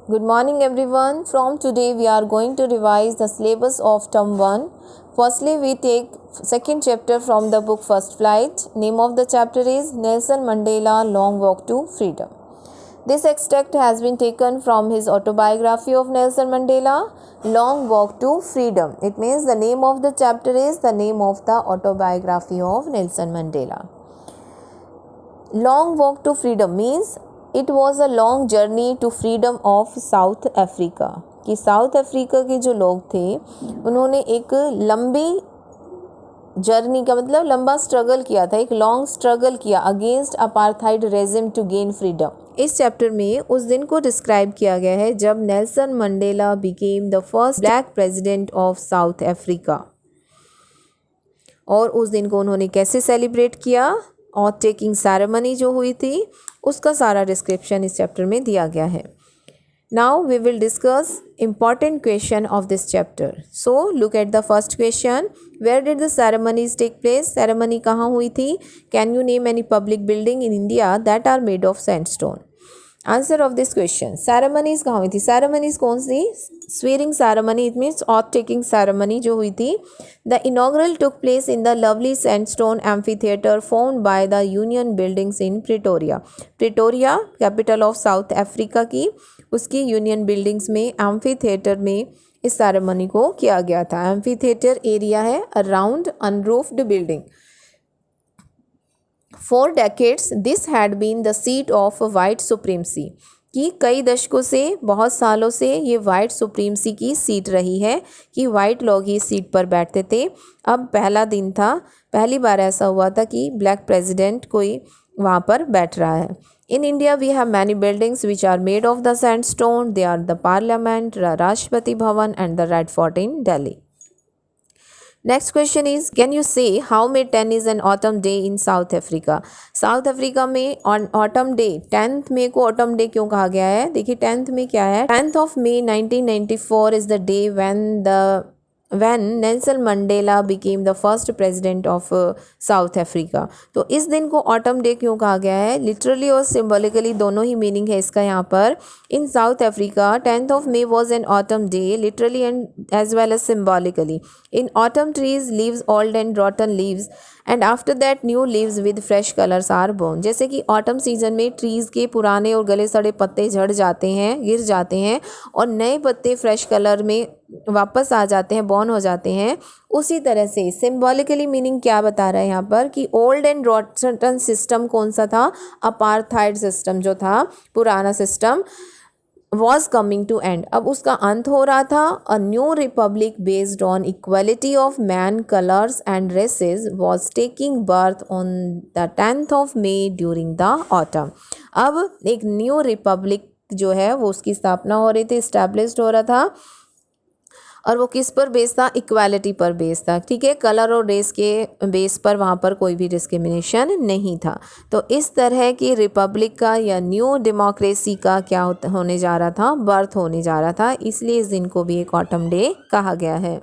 Good morning everyone. From today we are going to revise the syllabus of term 1. Firstly we take second chapter from the book First Flight. Name of the chapter is Nelson Mandela Long Walk to Freedom. This extract has been taken from his autobiography of Nelson Mandela, Long Walk to Freedom. It means the name of the chapter is the name of the autobiography of Nelson Mandela. Long Walk to Freedom means it was a long journey to freedom of South Africa कि South Africa के जो लोग थे उन्होंने एक लंबी journey का मतलब लंबा स्ट्रगल किया था, एक लॉन्ग स्ट्रगल किया against apartheid regime to gain freedom. इस चैप्टर में उस दिन को डिस्क्राइब किया गया है जब Nelson Mandela became the first black president of South Africa, और उस दिन को उन्होंने कैसे सेलिब्रेट किया और टेकिंग सेरेमनी जो हुई थी उसका सारा डिस्क्रिप्शन इस चैप्टर में दिया गया है। Now we will discuss important question of this chapter. So look at the first question, where did the ceremonies take place? Ceremony कहाँ हुई थी? Can you name any public building in India that are made of sandstone? Answer of this question, ceremonies कहाँ हुई थी? Ceremonies कौन सी? Swearing ceremony, it means oath taking ceremony जो हुई थी। The inaugural took place in the lovely sandstone amphitheatre formed by the union buildings in Pretoria. Pretoria capital of South Africa की, उसकी यूनियन बिल्डिंग्स में amphitheatre में इस ceremony को किया गया था। एम्फी थिएटर एरिया है around unroofed building. For decades, this had been the seat of white supremacy. कि कई दशकों से, बहुत सालों से ये वाइट सुप्रीमसी की सीट रही है कि वाइट लोग ही सीट पर बैठते थे। अब पहला दिन था, पहली बार ऐसा हुआ था कि ब्लैक प्रेसिडेंट कोई वहाँ पर बैठ रहा है। In India we have many buildings which are made of the sandstone. They are the parliament, Rashtrapati Bhavan and the red fort in Delhi. Next question is, can you say how May 10 is an autumn day in South Africa? South Africa में autumn day, 10th May को autumn day क्यों कहा गया है? देखिए 10th मे क्या है, 10th of May 1994 is the day when Nelson Mandela became the first president of South Africa. तो इस दिन को ऑटम डे क्यों कहा गया है? लिटरली और सिम्बॉलिकली दोनों ही मीनिंग है इसका यहाँ पर। In South Africa 10th of May was an autumn day literally and as well as symbolically. In autumn trees leaves old and rotten leaves and after that new leaves with fresh colors are born. जैसे कि autumn season में trees के पुराने और गले सड़े पत्ते झड़ जाते हैं, गिर जाते हैं और नए पत्ते फ्रेश कलर में वापस आ जाते हैं, बॉर्न हो जाते हैं। उसी तरह से सिम्बॉलिकली मीनिंग क्या बता रहा है यहाँ पर कि ओल्ड एंड रॉटन सिस्टम कौन सा था? अपार्थाइड सिस्टम जो था, पुराना system was coming to end, अब उसका अंत हो रहा था। A new republic based on equality of man, colours and races was taking birth on the 10th of May during the autumn. अब एक न्यू रिपब्लिक जो है वो उसकी स्थापना हो रही थी, इस्टेब्लिश्ड हो रहा था, और वो किस पर बेस था? इक्वालिटी पर बेस था। ठीक है, कलर और रेस के बेस पर वहाँ पर कोई भी डिस्क्रिमिनेशन नहीं था। तो इस तरह की रिपब्लिक का या न्यू डेमोक्रेसी का क्या होने जा रहा था? बर्थ होने जा रहा था, इसलिए इस दिन को भी एक ऑटम डे कहा गया है।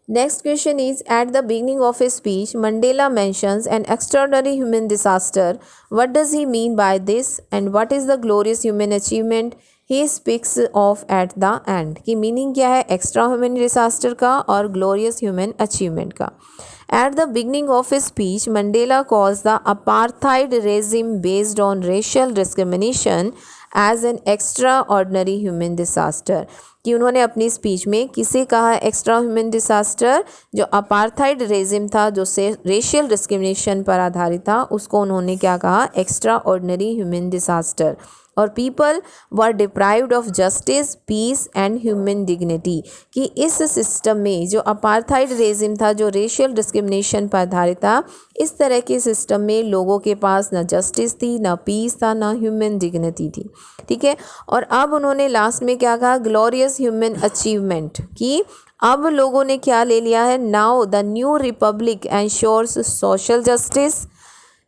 Next question is, at the beginning of his speech, Mandela mentions an extraordinary human disaster. What does he mean by this and what is the glorious human achievement he speaks of at the end? कि meaning क्या है extra human disaster का और glorious human achievement का? At the beginning of his speech, Mandela calls the apartheid regime based on racial discrimination as an extraordinary human disaster. कि उन्होंने अपनी speech में किसे कहा एक्स्ट्रा ह्यूमन डिसास्टर? जो अपार्थाइड रेजिम था, जो से रेशियल डिस्क्रिमिनेशन पर आधारित था, उसको उन्होंने क्या कहा? Extraordinary human disaster. और people were deprived of justice, peace and human dignity, कि इस सिस्टम में जो अपार्थाइड रेजिम था, जो रेशियल डिस्क्रिमिनेशन पर आधारित था, इस तरह के सिस्टम में लोगों के पास न जस्टिस थी, न पीस था, न ह्यूमन डिग्निटी थी। ठीक है, और अब उन्होंने लास्ट में क्या कहा? ग्लोरियस ह्यूमन अचीवमेंट, कि अब लोगों ने क्या ले लिया है? Now the new Republic ensures social justice,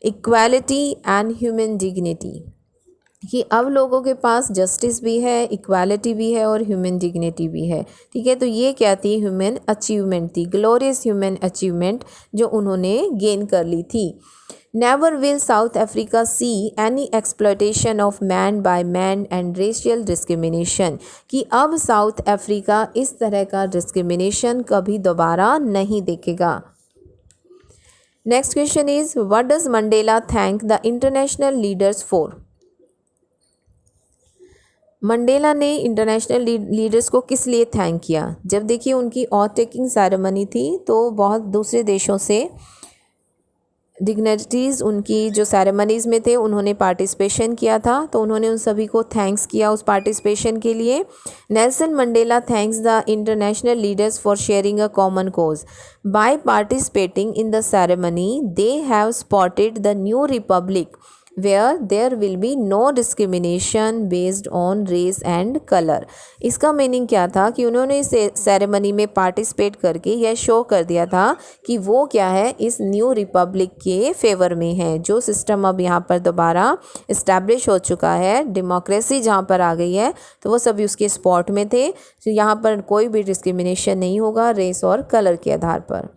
equality and human dignity, कि अब लोगों के पास जस्टिस भी है, इक्वालिटी भी है और ह्यूमन डिग्निटी भी है। ठीक है, तो ये क्या थी? ह्यूमन अचीवमेंट थी, ग्लोरियस ह्यूमन अचीवमेंट जो उन्होंने गेन कर ली थी। Never will South Africa see any exploitation of man by man and racial discrimination, कि अब साउथ अफ्रीका इस तरह का डिस्क्रिमिनेशन कभी दोबारा नहीं देखेगा। Next question is what does Mandela thank the international leaders for. Mandela ने इंटरनेशनल लीडर्स को किस लिए थैंक किया। जब देखिए उनकी ऑथ टेकिंग सेरेमनी थी तो बहुत दूसरे देशों से डिग्नेटरीज़ उनकी जो सेरेमनीज़ में थे उन्होंने पार्टिसिपेशन किया था, तो उन्होंने उन सभी को थैंक्स किया उस पार्टिसिपेशन के लिए। Nelson Mandela thanks the international leaders for sharing a common cause. By participating in the ceremony they have spotted the new republic where there will be no discrimination based on race and colour. इसका meaning क्या था कि उन्होंने इस ceremony में participate करके यह show कर दिया था कि वो क्या है, इस न्यू रिपब्लिक के फेवर में है। जो सिस्टम अब यहाँ पर दोबारा इस्टेब्लिश हो चुका है, डेमोक्रेसी जहाँ पर आ गई है, तो वो सभी उसके स्पॉट में थे। तो यहाँ पर कोई भी डिस्क्रिमिनेशन नहीं होगा रेस और कलर के आधार पर।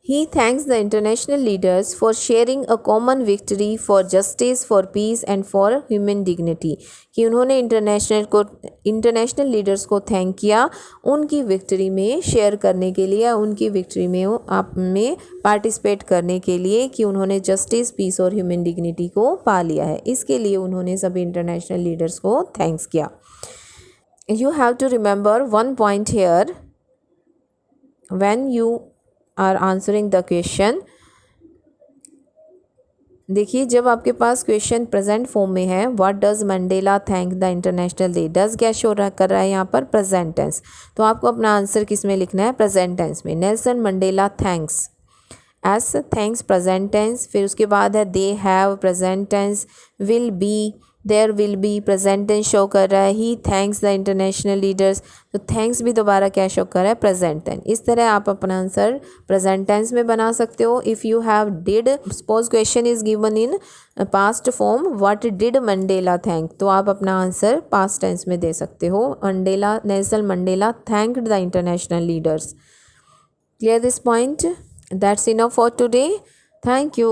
He thanks the international leaders for sharing a common victory for justice, for peace and for human dignity, कि उन्होंने इंटरनेशनल लीडर्स को थैंक किया उनकी विक्ट्री में शेयर करने के लिए, उनकी विक्ट्री में आप में पार्टिसिपेट करने के लिए, कि उन्होंने जस्टिस, पीस और ह्यूमन डिग्निटी को पा लिया है। इसके लिए उन्होंने सभी इंटरनेशनल लीडर्स को थैंक्स किया। You have to remember one point here when you are answering the question. देखिए जब आपके पास क्वेश्चन प्रेजेंट फॉर्म में है, what does Mandela thank the international day, does क्या शो कर रहा है यहाँ पर, प्रेजेंट टेंस। तो आपको अपना आंसर किस में लिखना है, प्रेजेंट टेंस में। Nelson Mandela thanks, S thanks present tense, फिर उसके बाद है they have present tense, will be, there will be present tense show कर रहा है, he thanks the international leaders, तो थैंक्स भी दोबारा क्या शो कर रहा है, प्रेजेंट टेंस। इस तरह आप अपना आंसर प्रेजेंट टेंस में बना सकते हो। If you have did, suppose question is given in past form, what did Mandela thank, तो आप अपना आंसर पास्ट टेंस में दे सकते हो, Mandela, Nelson Mandela thanked the international leaders. Clear this point? That's enough for today. Thank you.